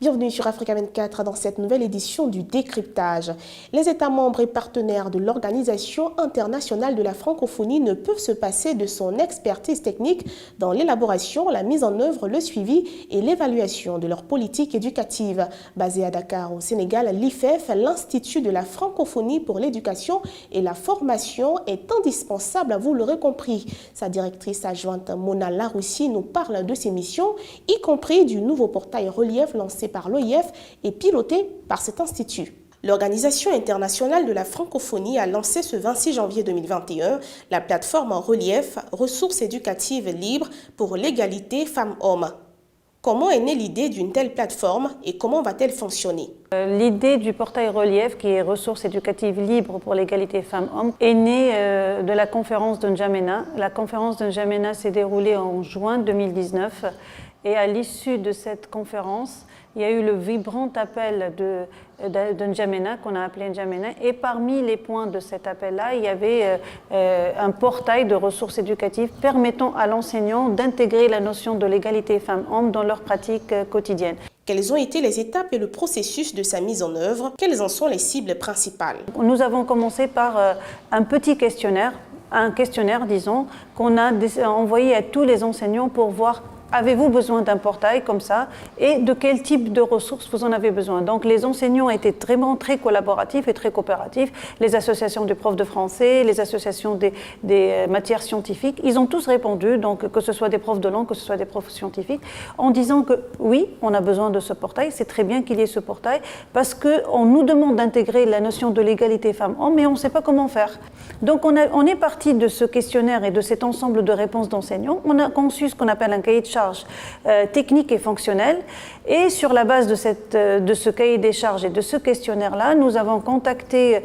Bienvenue sur Africa 24 dans cette nouvelle édition du décryptage. Les États membres et partenaires de l'Organisation internationale de la francophonie ne peuvent se passer de son expertise technique dans l'élaboration, la mise en œuvre, le suivi et l'évaluation de leur politique éducative. Basé à Dakar au Sénégal, l'IFEF, l'Institut de la francophonie pour l'éducation et la formation, est indispensable, vous l'aurez compris. Sa directrice adjointe Mona Laroussi nous parle de ses missions, y compris du nouveau portail Relief lancé par l'OIF et piloté par cet institut. L'Organisation internationale de la francophonie a lancé ce 26 janvier 2021 la plateforme Relief, ressources éducatives libres pour l'égalité femmes-hommes. Comment est née l'idée d'une telle plateforme et comment va-t-elle fonctionner? L'idée du portail Relief, qui est ressources éducatives libres pour l'égalité femmes-hommes, est née de la conférence de N'Djamena. La conférence de N'Djamena s'est déroulée en juin 2019 et à l'issue de cette conférence, il y a eu le vibrant appel de N'Djamena, qu'on a appelé N'Djamena, et parmi les points de cet appel-là, il y avait un portail de ressources éducatives permettant à l'enseignant d'intégrer la notion de l'égalité femmes-hommes dans leur pratique quotidienne. Quelles ont été les étapes et le processus de sa mise en œuvre? Quelles en sont les cibles principales? Nous avons commencé par un petit questionnaire, disons, qu'on a envoyé à tous les enseignants pour voir: avez-vous besoin d'un portail comme ça et de quel type de ressources vous en avez besoin? Donc les enseignants étaient vraiment très collaboratifs et très coopératifs. Les associations des profs de français, les associations des matières scientifiques, ils ont tous répondu, donc que ce soit des profs de langue, que ce soit des profs scientifiques, en disant que oui, on a besoin de ce portail, c'est très bien qu'il y ait ce portail, parce qu'on nous demande d'intégrer la notion de l'égalité femmes-hommes, mais on ne sait pas comment faire. Donc on est parti de ce questionnaire et de cet ensemble de réponses d'enseignants. On a conçu ce qu'on appelle un cahier de charges technique et fonctionnelle, et sur la base de ce cahier des charges et de ce questionnaire-là, nous avons contacté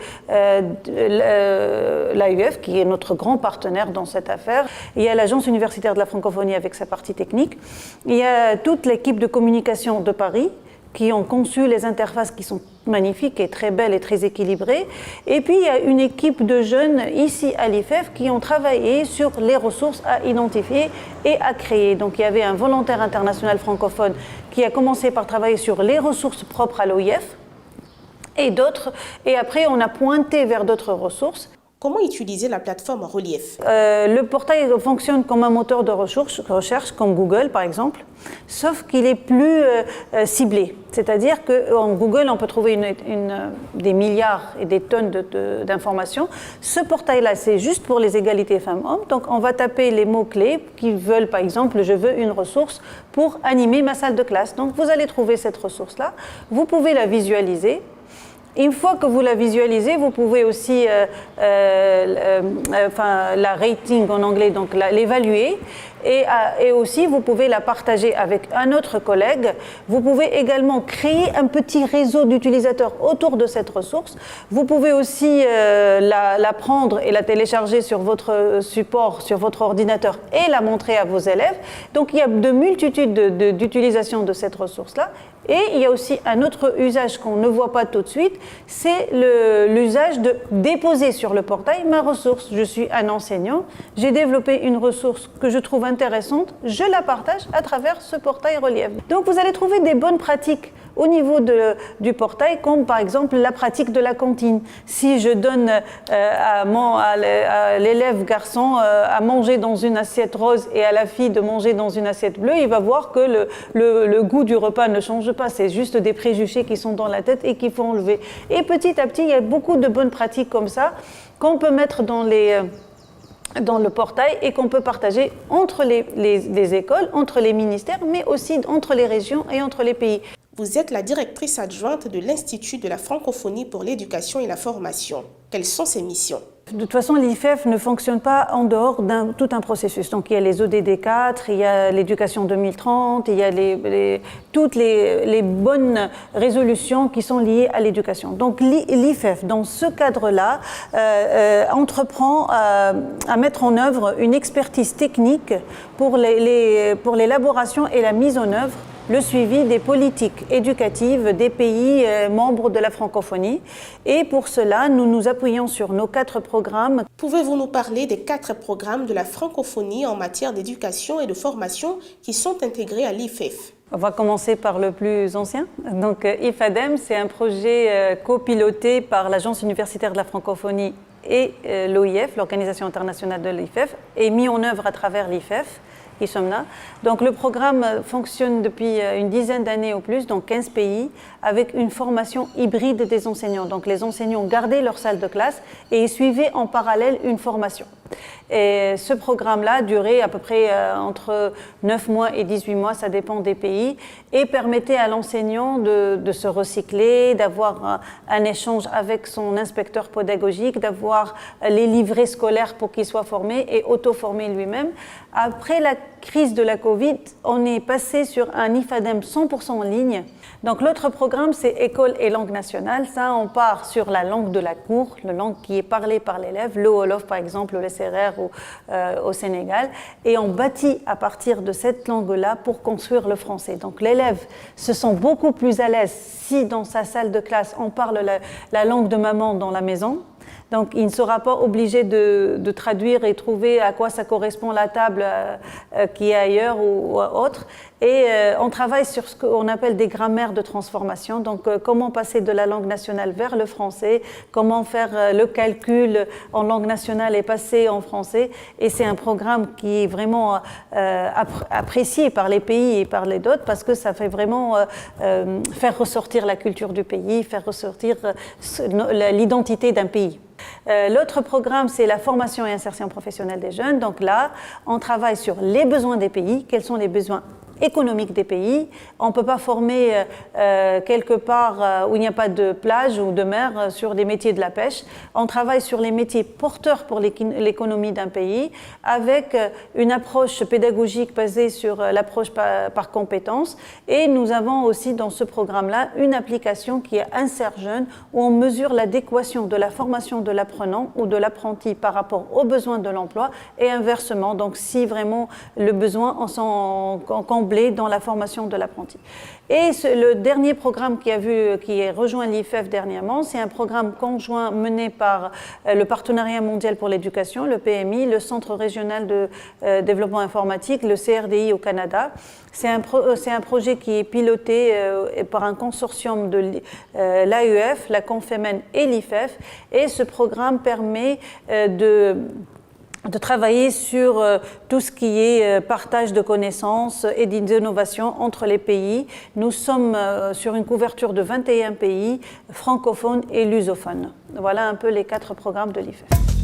l'AUF, qui est notre grand partenaire dans cette affaire. Il y a l'Agence universitaire de la francophonie avec sa partie technique, il y a toute l'équipe de communication de Paris qui ont conçu les interfaces qui sont magnifiques et très belles et très équilibrées. Et puis, il y a une équipe de jeunes ici à l'IFEF qui ont travaillé sur les ressources à identifier et à créer. Donc, il y avait un volontaire international francophone qui a commencé par travailler sur les ressources propres à l'OIF et d'autres. Et après, on a pointé vers d'autres ressources. Comment utiliser la plateforme Relief? Le portail fonctionne comme un moteur de recherche, comme Google par exemple, sauf qu'il est plus ciblé. C'est-à-dire qu'en Google, on peut trouver des milliards et des tonnes d'informations. Ce portail-là, c'est juste pour les égalités femmes-hommes. Donc, on va taper les mots-clés qui veulent, par exemple, je veux une ressource pour animer ma salle de classe. Donc, vous allez trouver cette ressource-là. Vous pouvez la visualiser. Une fois que vous la visualisez, vous pouvez aussi la rating en anglais, donc l'évaluer, et aussi vous pouvez la partager avec un autre collègue. Vous pouvez également créer un petit réseau d'utilisateurs autour de cette ressource. Vous pouvez aussi la prendre et la télécharger sur votre support, sur votre ordinateur, et la montrer à vos élèves. Donc il y a de multitudes d'utilisations de cette ressource-là. Et il y a aussi un autre usage qu'on ne voit pas tout de suite, c'est l'usage de déposer sur le portail ma ressource. Je suis un enseignant, j'ai développé une ressource que je trouve intéressante, je la partage à travers ce portail Relief. Donc vous allez trouver des bonnes pratiques au niveau du portail, comme par exemple la pratique de la cantine. Si je donne à l'élève garçon à manger dans une assiette rose et à la fille de manger dans une assiette bleue, il va voir que le goût du repas ne change pas, c'est juste des préjugés qui sont dans la tête et qu'il faut enlever. Et petit à petit, il y a beaucoup de bonnes pratiques comme ça qu'on peut mettre dans le portail et qu'on peut partager entre les écoles, entre les ministères, mais aussi entre les régions et entre les pays. Vous êtes la directrice adjointe de l'Institut de la francophonie pour l'éducation et la formation. Quelles sont ses missions? De toute façon, l'IFEF ne fonctionne pas en dehors tout un processus. Donc, il y a les ODD 4, il y a l'éducation 2030, il y a toutes les bonnes résolutions qui sont liées à l'éducation. Donc, l'IFEF, dans ce cadre-là, entreprend à mettre en œuvre une expertise technique pour l'élaboration et la mise en œuvre, le suivi des politiques éducatives des pays membres de la francophonie. Et pour cela, nous nous appuyons sur nos 4 programmes. Pouvez-vous nous parler des 4 programmes de la francophonie en matière d'éducation et de formation qui sont intégrés à l'IFEF? On va commencer par le plus ancien. Donc, IFADEM, c'est un projet copiloté par l'Agence universitaire de la francophonie et l'OIF, l'Organisation internationale de l'IFEF, et mis en œuvre à travers l'IFEF. Donc le programme fonctionne depuis une dizaine d'années ou plus dans 15 pays avec une formation hybride des enseignants. Donc les enseignants gardaient leur salle de classe et ils suivaient en parallèle une formation. Et ce programme-là durait à peu près entre 9 mois et 18 mois, ça dépend des pays, et permettait à l'enseignant de se recycler, d'avoir un échange avec son inspecteur pédagogique, d'avoir les livrets scolaires pour qu'il soit formé et auto-formé lui-même. Après la crise de la Covid, on est passé sur un IFADEM 100% en ligne. Donc l'autre programme, c'est École et langue nationale. Ça, on part sur la langue de la cour, la langue qui est parlée par l'élève, le Wolof par exemple, le SRR au Sénégal, et on bâtit à partir de cette langue-là pour construire le français. Donc l'élève se sent beaucoup plus à l'aise si dans sa salle de classe, on parle la langue de maman dans la maison. Donc, il ne sera pas obligé de traduire et trouver à quoi ça correspond la table qui est ailleurs ou autre. Et on travaille sur ce qu'on appelle des grammaires de transformation. Donc, comment passer de la langue nationale vers le français, comment faire le calcul en langue nationale et passer en français. Et c'est un programme qui est vraiment apprécié par les pays et par les autres parce que ça fait vraiment faire ressortir la culture du pays, faire ressortir l'identité d'un pays. L'autre programme, c'est la formation et insertion professionnelle des jeunes. Donc là, on travaille sur les besoins des pays, quels sont les besoins économique des pays. On ne peut pas former quelque part où il n'y a pas de plage ou de mer sur des métiers de la pêche. On travaille sur les métiers porteurs pour l'économie d'un pays avec une approche pédagogique basée sur l'approche par compétences. Et nous avons aussi dans ce programme-là une application qui est Insert Jeune où on mesure l'adéquation de la formation de l'apprenant ou de l'apprenti par rapport aux besoins de l'emploi et inversement. Donc si vraiment le besoin en sont dans la formation de l'apprenti. Et le dernier programme qui a rejoint l'IFEF dernièrement, c'est un programme conjoint mené par le Partenariat mondial pour l'éducation, le PMI, le Centre régional de développement informatique, le CRDI au Canada. C'est un projet qui est piloté par un consortium de l'AEF, la Confemen et l'IFEF. Et ce programme permet de travailler sur tout ce qui est partage de connaissances et d'innovation entre les pays. Nous sommes sur une couverture de 21 pays francophones et lusophones. Voilà un peu les 4 programmes de l'IFEF.